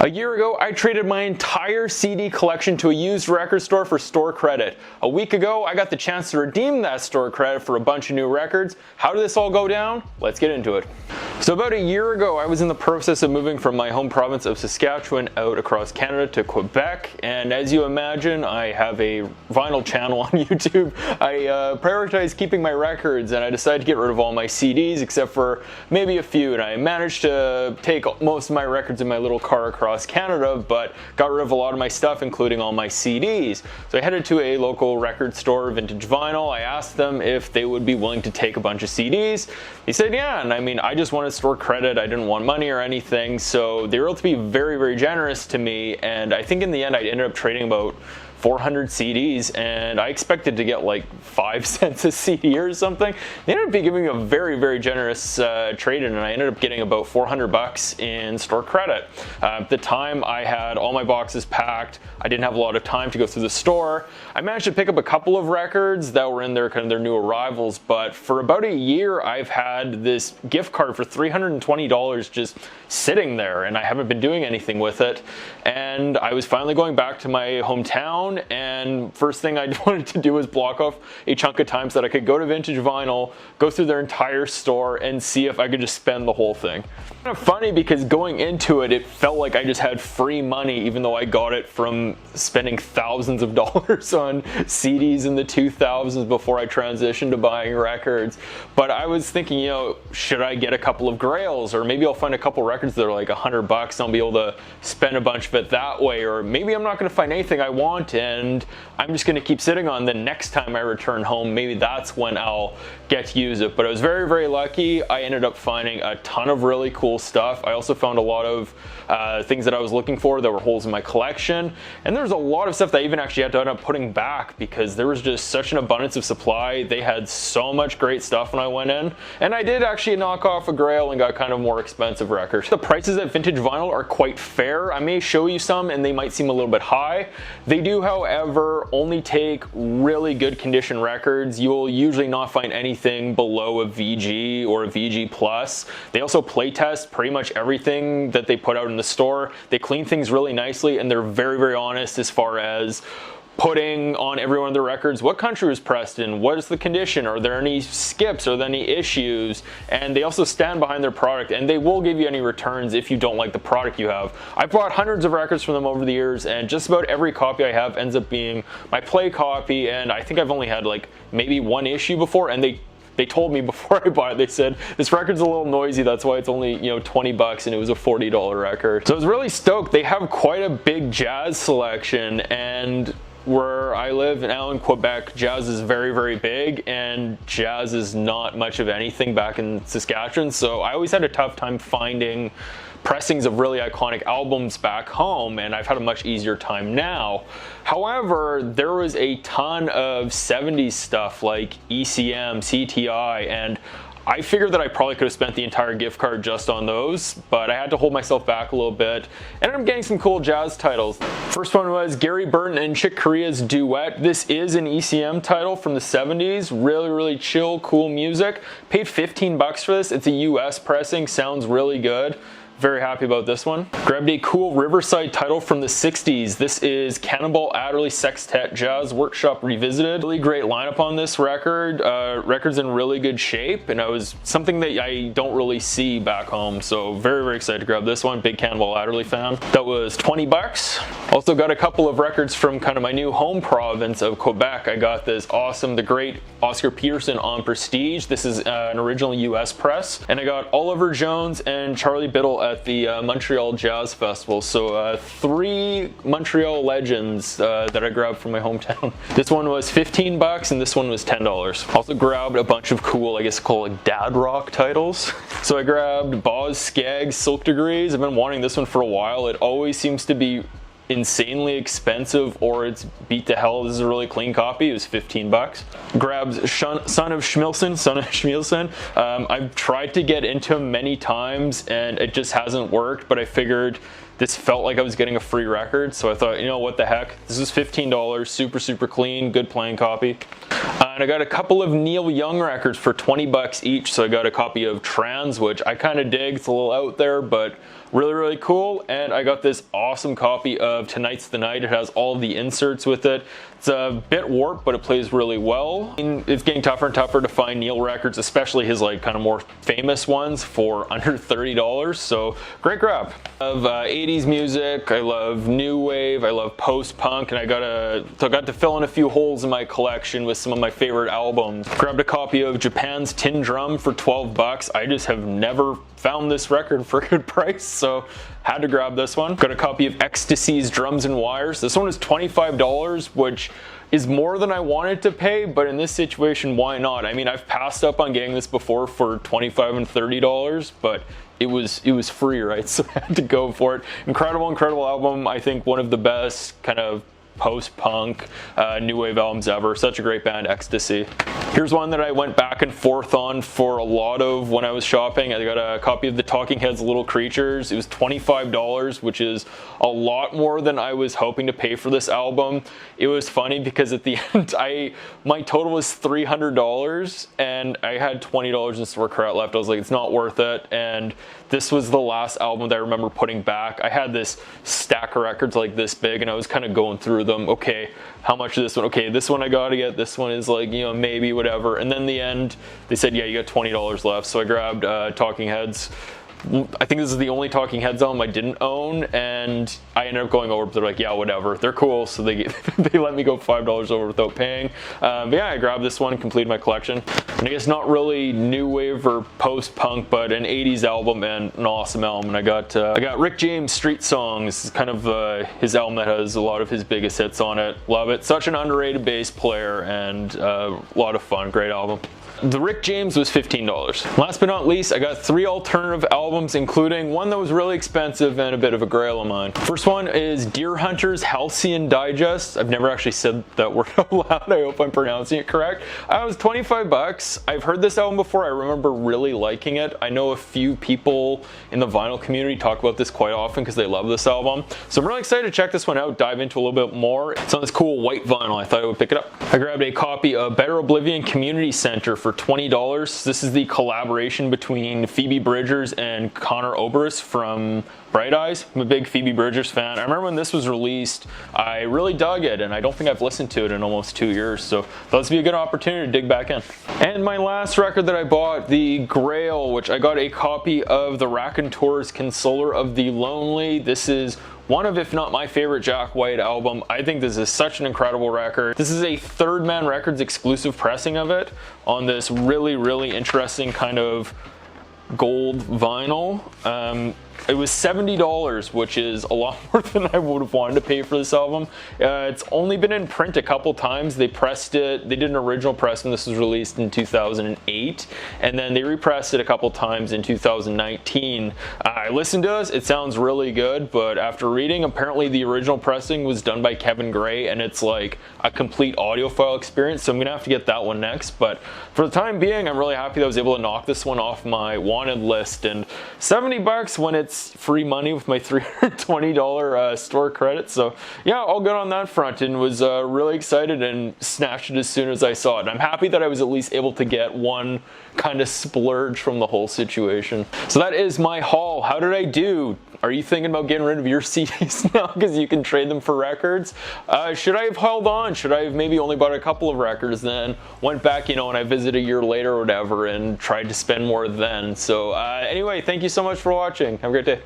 A year ago, I traded my entire CD collection to a used record store for store credit. A week ago, I got the chance to redeem that store credit for a bunch of new records. How did this all go down? Let's get into it. So about a year ago, I was in the process of moving from my home province of Saskatchewan out across Canada to Quebec, and as you imagine, I have a vinyl channel on YouTube. I prioritize keeping my records, and I decided to get rid of all my CDs except for maybe a few, and I managed to take most of my records in my little car across Canada, but got rid of a lot of my stuff, including all my CDs. So I headed to a local record store, Vintage Vinyl. I asked them if they would be willing to take a bunch of CDs. They said yeah, and I mean, I just wanted store credit. I didn't want money or anything, so they were able to be very, very generous to me, and I think in the end I ended up trading about 400 CDs, and I expected to get like 5 cents a CD or something. They ended up giving me a very, very generous trade-in, and I ended up getting about 400 bucks in store credit. At the time, I had all my boxes packed. I didn't have a lot of time to go through the store. I managed to pick up a couple of records that were in their kind of their new arrivals, but for about a year, I've had this gift card for $320 just sitting there, and I haven't been doing anything with it. And I was finally going back to my hometown, and first thing I wanted to do was block off a chunk of time so that I could go to Vintage Vinyl, go through their entire store, and see if I could just spend the whole thing. Kind of funny because going into it, it felt like I just had free money, even though I got it from spending thousands of dollars on CDs in the 2000s before I transitioned to buying records. But I was thinking, you know, should I get a couple of Grails, or maybe I'll find a couple records that are like $100 and I'll be able to spend a bunch of it that way, or maybe I'm not going to find anything I want and I'm just going to keep sitting on the next time I return home. Maybe that's when I'll get to use it. But I was very, very lucky. I ended up finding a ton of really cool stuff. I also found a lot of things that I was looking for that were holes in my collection, and there's a lot of stuff that I even actually had to end up putting back because there was just such an abundance of supply. They had so much great stuff when I went in, and I did actually knock off a Grail and got kind of more expensive records. The prices at Vintage Vinyl are quite fair. I may show you some and they might seem a little bit high. They do, however, only take really good condition records. You will usually not find anything below a VG or a VG plus. They also play test pretty much everything that they put out in the store. They clean things really nicely, and they're very, very honest as far as putting on every one of their records what country was pressed in, what is the condition, are there any skips, are there any issues, and they also stand behind their product, and they will give you any returns if you don't like the product you have. I've bought hundreds of records from them over the years, and just about every copy I have ends up being my play copy, and I think I've only had like maybe one issue before, and they told me before I bought it, they said, this record's a little noisy, that's why it's only, you know, 20 bucks, and it was a $40 record. So I was really stoked. They have quite a big jazz selection, and where I live now in Quebec, jazz is very, very big, and jazz is not much of anything back in Saskatchewan, so I always had a tough time finding pressings of really iconic albums back home, and I've had a much easier time now. However, there was a ton of 70s stuff like ECM, CTI, and I figured that I probably could have spent the entire gift card just on those, but I had to hold myself back a little bit. Ended up getting some cool jazz titles. First one was Gary Burton and Chick Corea's Duet. This is an ECM title from the 70s. Really, really chill, cool music. Paid 15 bucks for this. It's a US pressing, sounds really good. Very happy about this one. Grabbed a cool Riverside title from the 60s. This is Cannonball Adderley Sextet Jazz Workshop Revisited. Really great lineup on this record. Record's in really good shape, and it was something that I don't really see back home, so very, very excited to grab this one. Big Cannonball Adderley fan. That was 20 bucks. Also got a couple of records from kind of my new home province of Quebec. I got this awesome, the great Oscar Peterson on Prestige. This is an original US press. And I got Oliver Jones and Charlie Biddle at the Montreal Jazz Festival. So 3 Montreal legends that I grabbed from my hometown. This one was 15 bucks and this one was $10. Also grabbed a bunch of cool, I guess called like dad rock titles. So I grabbed Boz Scaggs Silk Degrees. I've been wanting this one for a while. It always seems to be insanely expensive, or it's beat to hell. This is a really clean copy. It was 15 bucks. Grabbed Son of Schmielsen. I've tried to get into him many times and it just hasn't worked, but I figured this felt like I was getting a free record, so I thought, you know, what the heck. This is $15, super, super clean, good playing copy. And I got a couple of Neil Young records for 20 bucks each, so I got a copy of Trans, which I kind of dig. It's a little out there, but really cool. And I got this awesome copy of Tonight's the Night. It has all of the inserts with it. It's a bit warped, but it plays really well. It's getting tougher and tougher to find Neil records, especially his like kind of more famous ones, for under $30. So great grab. I love 80s music. I love new wave. I love post-punk, and I got to fill in a few holes in my collection with some of my favorite albums. Grabbed a copy of Japan's Tin Drum for 12 bucks. I just have never found this record for a good price, so had to grab this one. Got a copy of Ecstasy's Drums and Wires. This one is $25, which is more than I wanted to pay, but in this situation, why not? I mean, I've passed up on getting this before for $25 and $30, but it was free, right? So I had to go for it. Incredible album. I think one of the best kind of post-punk new wave albums ever. Such a great band, Ecstasy. Here's one that I went back and forth on for a lot of when I was shopping. I got a copy of the Talking Heads' Little Creatures. It was $25, which is a lot more than I was hoping to pay for this album. It was funny because at the end, my total was $300 and I had $20 in store credit left. I was like, it's not worth it. And this was the last album that I remember putting back. I had this stack of records like this big, and I was kind of going through them. Okay, how much is this one? Okay, this one I gotta get. This one is like, you know, maybe whatever. And then in the end, they said, yeah, you got $20 left. So I grabbed Talking Heads. I think this is the only Talking Heads album I didn't own, and I ended up going over, but they're like, yeah, whatever. They're cool, so they let me go $5 over without paying. But yeah, I grabbed this one, completed my collection. And I guess not really new wave or post-punk, but an 80s album and an awesome album. And I got Rick James' Street Songs, kind of his album that has a lot of his biggest hits on it. Love it. Such an underrated bass player and a lot of fun. Great album. The Rick James was $15. Last but not least, I got 3 alternative albums, including one that was really expensive and a bit of a grail of mine. First one is Deer Hunter's Halcyon Digest. I've never actually said that word out loud. I hope I'm pronouncing it correct. It was 25 bucks. I've heard this album before. I remember really liking it. I know a few people in the vinyl community talk about this quite often because they love this album. So I'm really excited to check this one out, dive into a little bit more. It's on this cool white vinyl. I thought I would pick it up. I grabbed a copy of Better Oblivion Community Center for $20. This is the collaboration between Phoebe Bridgers and Connor Oberst from Bright Eyes. I'm a big Phoebe Bridgers fan. I remember when this was released, I really dug it, and I don't think I've listened to it in almost 2 years, so thought this would be a good opportunity to dig back in. And my last record that I bought, the Grail, which I got a copy of the Raconteurs Consoler of the Lonely. This is one of, if not my favorite Jack White album. I think this is such an incredible record. This is a Third Man Records exclusive pressing of it on this really interesting kind of gold vinyl. It was $70, which is a lot more than I would have wanted to pay for this album. It's only been in print a couple times. They pressed it, they did an original press when this was released in 2008, and then they repressed it a couple times in 2019. I listened to this, it sounds really good, but after reading, apparently the original pressing was done by Kevin Gray, and it's like a complete audiophile experience, so I'm gonna have to get that one next. But for the time being, I'm really happy that I was able to knock this one off my wanted list, and 70 bucks when it's free money with my $320 store credit. So yeah, all good on that front, and was really excited and snatched it as soon as I saw it. And I'm happy that I was at least able to get one kind of splurge from the whole situation. So that is my haul. How did I do? Are you thinking about getting rid of your CDs now because you can trade them for records? Should I have held on? Should I have maybe only bought a couple of records, then went back, you know, when I visited a year later or whatever, and tried to spend more then? So anyway, thank you so much for watching. Have a great day.